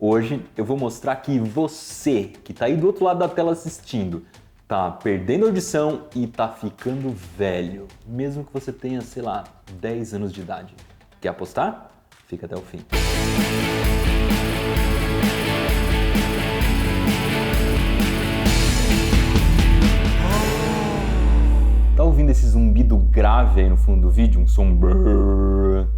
Hoje eu vou mostrar que você, que está aí do outro lado da tela assistindo, tá perdendo audição e tá ficando velho, mesmo que você tenha, sei lá, 10 anos de idade. Quer apostar? Fica até o fim. Tá ouvindo esse zumbido grave aí no fundo do vídeo? Um som brrr.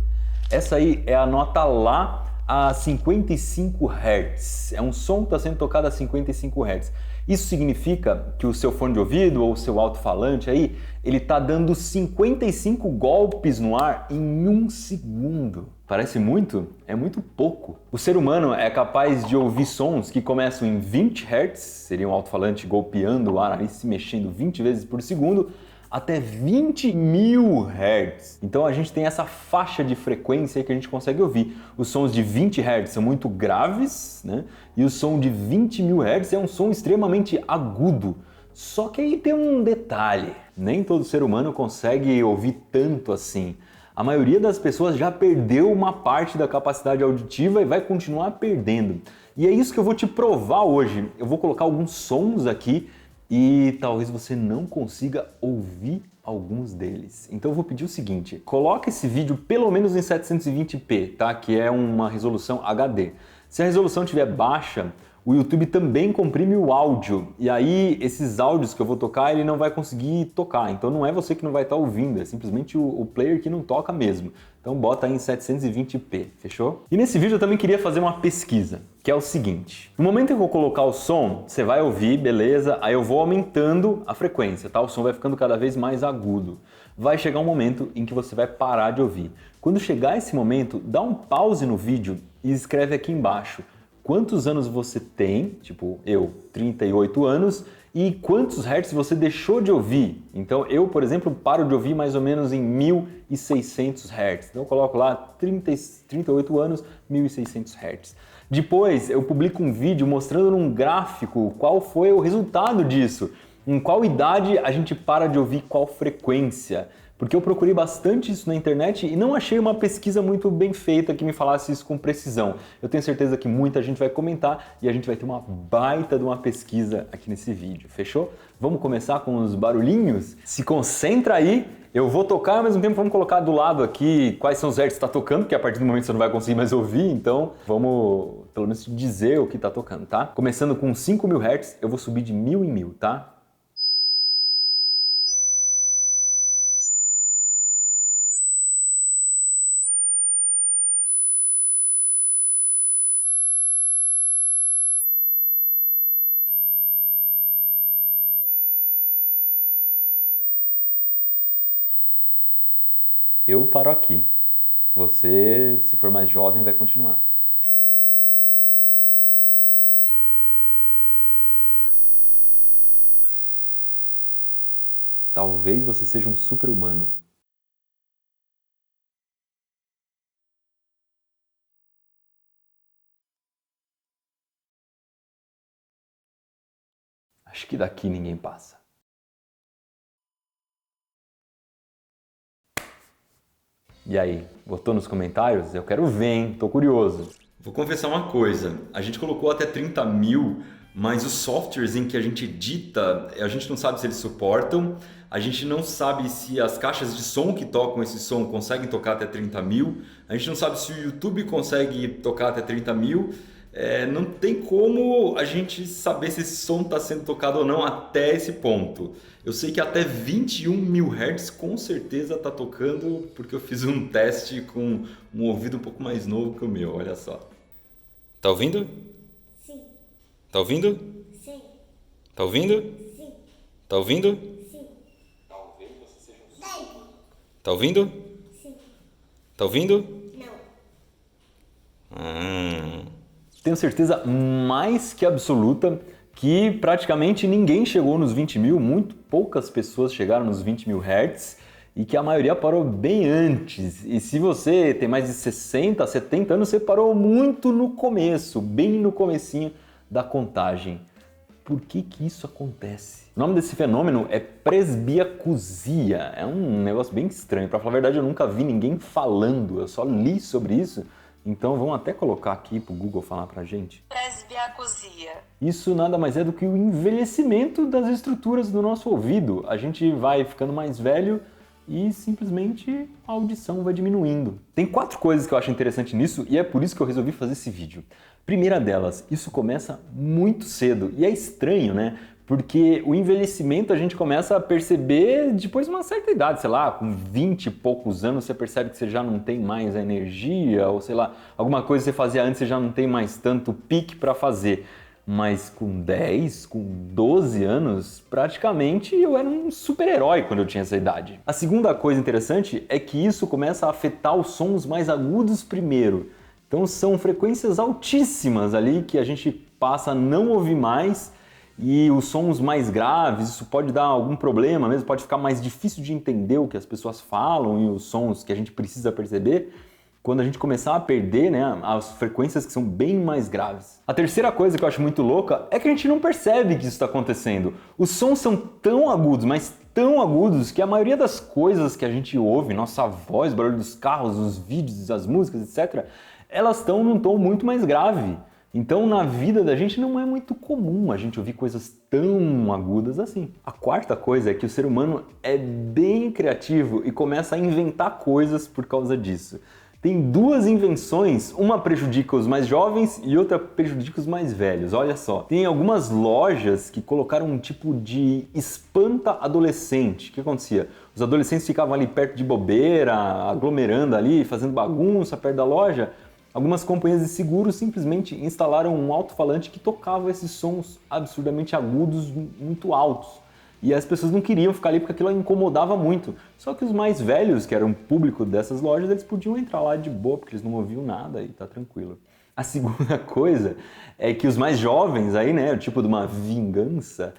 Essa aí é a nota Lá a 55 Hz. É um som que está sendo tocado a 55 Hz. Isso significa que o seu fone de ouvido ou o seu alto-falante aí, ele está dando 55 golpes no ar em 1 segundo. Parece muito? É muito pouco. O ser humano é capaz de ouvir sons que começam em 20 Hz, seria um alto-falante golpeando o ar aí, se mexendo 20 vezes por segundo, até 20.000 Hz. Então a gente tem essa faixa de frequência que a gente consegue ouvir. Os sons de 20 Hz são muito graves, né? E o som de 20.000 Hz é um som extremamente agudo. Só que aí tem um detalhe, nem todo ser humano consegue ouvir tanto assim. A maioria das pessoas já perdeu uma parte da capacidade auditiva e vai continuar perdendo. E é isso que eu vou te provar hoje. Eu vou colocar alguns sons aqui e talvez você não consiga ouvir alguns deles. Então eu vou pedir o seguinte, coloca esse vídeo pelo menos em 720p, tá? Que é uma resolução HD. Se a resolução estiver baixa, o YouTube também comprime o áudio, e aí esses áudios que eu vou tocar, ele não vai conseguir tocar. Então não é você que não vai estar ouvindo, é simplesmente o player que não toca mesmo. Então bota aí em 720p, fechou? E nesse vídeo eu também queria fazer uma pesquisa, que é o seguinte. No momento em que eu vou colocar o som, você vai ouvir, beleza, aí eu vou aumentando a frequência, tá? O som vai ficando cada vez mais agudo. Vai chegar um momento em que você vai parar de ouvir. Quando chegar esse momento, dá um pause no vídeo e escreve aqui embaixo quantos anos você tem, tipo eu, 38 anos, e quantos hertz você deixou de ouvir. Então eu, por exemplo, paro de ouvir mais ou menos em 1.600 hertz. Então eu coloco lá 38 anos, 1.600 hertz. Depois eu publico um vídeo mostrando num gráfico qual foi o resultado disso. Em qual idade a gente para de ouvir qual frequência. Porque eu procurei bastante isso na internet e não achei uma pesquisa muito bem feita que me falasse isso com precisão. Eu tenho certeza que muita gente vai comentar e a gente vai ter uma baita de uma pesquisa aqui nesse vídeo, fechou? Vamos começar com os barulhinhos? Se concentra aí, eu vou tocar, ao mesmo tempo vamos colocar do lado aqui quais são os hertz que está tocando, porque a partir do momento você não vai conseguir mais ouvir, então vamos pelo menos dizer o que está tocando, tá? Começando com 5.000 hertz, eu vou subir de 1.000 em 1.000, tá? Eu paro aqui. Você, se for mais jovem, vai continuar. Talvez você seja um super-humano. Acho que daqui ninguém passa. E aí, botou nos comentários? Eu quero ver, hein? Tô curioso. Vou confessar uma coisa, a gente colocou até 30.000, mas os softwares em que a gente edita, a gente não sabe se eles suportam, a gente não sabe se as caixas de som que tocam esse som conseguem tocar até 30.000, a gente não sabe se o YouTube consegue tocar até 30.000, não tem como a gente saber se esse som está sendo tocado ou não até esse ponto. Eu sei que até 21.000 Hz com certeza está tocando, porque eu fiz um teste com um ouvido um pouco mais novo que o meu, olha só. Tá ouvindo? Sim. Tá ouvindo? Sim. Tá ouvindo? Sim. Tá ouvindo? Sim. Talvez você seja um Sim. Tá ouvindo? Sim. Tá ouvindo? Não. Tenho certeza mais que absoluta que praticamente ninguém chegou nos 20.000, muito poucas pessoas chegaram nos 20.000 Hz e que a maioria parou bem antes. E se você tem mais de 60, 70 anos, você parou muito no começo, bem no comecinho da contagem. Por que que isso acontece? O nome desse fenômeno é presbiacusia. É um negócio bem estranho. Para falar a verdade, eu nunca vi ninguém falando, eu só li sobre isso Então vamos até colocar aqui para o Google falar para a gente. Presbiacusia. Isso nada mais é do que o envelhecimento das estruturas do nosso ouvido. A gente vai ficando mais velho e simplesmente a audição vai diminuindo. Tem 4 coisas que eu acho interessante nisso e é por isso que eu resolvi fazer esse vídeo. Primeira delas, isso começa muito cedo e é estranho, né? Porque o envelhecimento a gente começa a perceber depois de uma certa idade, sei lá, com 20 e poucos anos você percebe que você já não tem mais a energia, ou sei lá, alguma coisa que você fazia antes você já não tem mais tanto pique para fazer. Mas com 10, com 12 anos, praticamente eu era um super-herói quando eu tinha essa idade. A segunda coisa interessante é que isso começa a afetar os sons mais agudos primeiro. Então são frequências altíssimas ali que a gente passa a não ouvir mais. E os sons mais graves, isso pode dar algum problema mesmo, pode ficar mais difícil de entender o que as pessoas falam e os sons que a gente precisa perceber quando a gente começar a perder, né, as frequências que são bem mais graves. A terceira coisa que eu acho muito louca é que a gente não percebe que isso está acontecendo. Os sons são tão agudos, mas tão agudos, que a maioria das coisas que a gente ouve, nossa voz, barulho dos carros, os vídeos, as músicas, etc., elas estão num tom muito mais grave. Então, na vida da gente não é muito comum a gente ouvir coisas tão agudas assim. A quarta coisa é que o ser humano é bem criativo e começa a inventar coisas por causa disso. Tem 2 invenções, uma prejudica os mais jovens e outra prejudica os mais velhos, olha só. Tem algumas lojas que colocaram um tipo de espanta-adolescente. O que acontecia? Os adolescentes ficavam ali perto de bobeira, aglomerando ali, fazendo bagunça perto da loja. Algumas companhias de seguros simplesmente instalaram um alto-falante que tocava esses sons absurdamente agudos, muito altos. E as pessoas não queriam ficar ali porque aquilo incomodava muito. Só que os mais velhos, que eram o público dessas lojas, eles podiam entrar lá de boa, porque eles não ouviam nada e tá tranquilo. A segunda coisa é que os mais jovens aí, né, o tipo de uma vingança,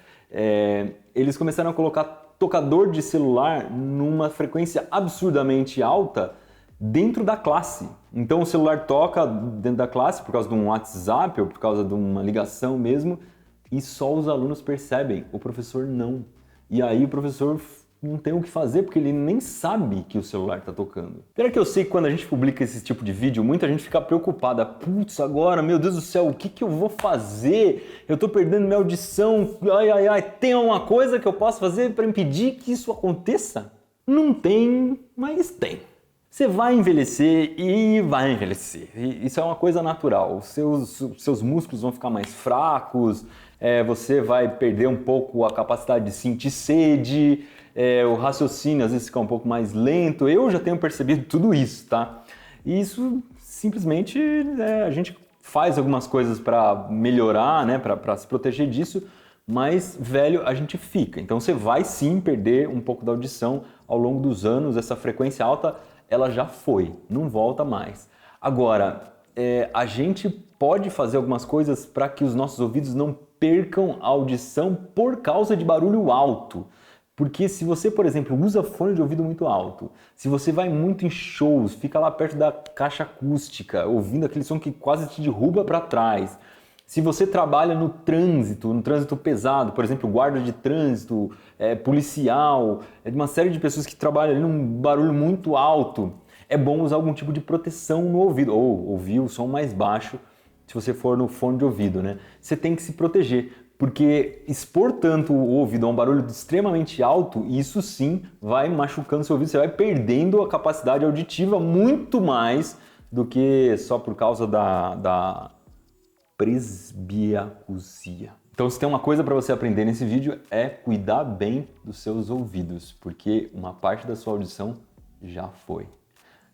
eles começaram a colocar tocador de celular numa frequência absurdamente alta dentro da classe. Então o celular toca dentro da classe por causa de um WhatsApp ou por causa de uma ligação mesmo e só os alunos percebem, o professor não. E aí o professor não tem o que fazer porque ele nem sabe que o celular está tocando. Pior que eu sei que quando a gente publica esse tipo de vídeo, muita gente fica preocupada. Putz, agora, meu Deus do céu, o que eu vou fazer? Eu estou perdendo minha audição. Ai, ai, ai, tem alguma coisa que eu possa fazer para impedir que isso aconteça? Não tem, mas tem. Você vai envelhecer e vai envelhecer. Isso é uma coisa natural. Os seus músculos vão ficar mais fracos, você vai perder um pouco a capacidade de sentir sede, o raciocínio às vezes fica um pouco mais lento. Eu já tenho percebido tudo isso, tá? E isso simplesmente a gente faz algumas coisas para melhorar, né, para se proteger disso, mas velho a gente fica. Então você vai sim perder um pouco da audição ao longo dos anos, essa frequência alta ela já foi, não volta mais. Agora, a gente pode fazer algumas coisas para que os nossos ouvidos não percam a audição por causa de barulho alto. Porque se você, por exemplo, usa fone de ouvido muito alto, se você vai muito em shows, fica lá perto da caixa acústica, ouvindo aquele som que quase te derruba para trás, se você trabalha no trânsito pesado, por exemplo, guarda de trânsito, policial, de uma série de pessoas que trabalham ali num barulho muito alto, é bom usar algum tipo de proteção no ouvido, ou ouvir o som mais baixo, se você for no fone de ouvido, né? Você tem que se proteger, porque expor tanto o ouvido a um barulho extremamente alto, isso sim vai machucando seu ouvido, você vai perdendo a capacidade auditiva muito mais do que só por causa da presbiacusia. Então, se tem uma coisa para você aprender nesse vídeo é cuidar bem dos seus ouvidos, porque uma parte da sua audição já foi.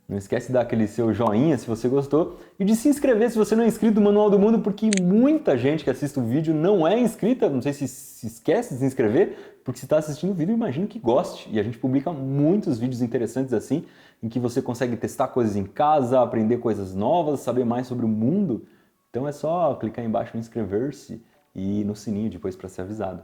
Não esquece de dar aquele seu joinha se você gostou e de se inscrever se você não é inscrito no Manual do Mundo, porque muita gente que assiste o vídeo não é inscrita, não sei se esquece de se inscrever, porque se está assistindo o vídeo, eu imagino que goste. E a gente publica muitos vídeos interessantes assim, em que você consegue testar coisas em casa, aprender coisas novas, saber mais sobre o mundo. Então é só clicar embaixo em inscrever-se e no sininho depois para ser avisado.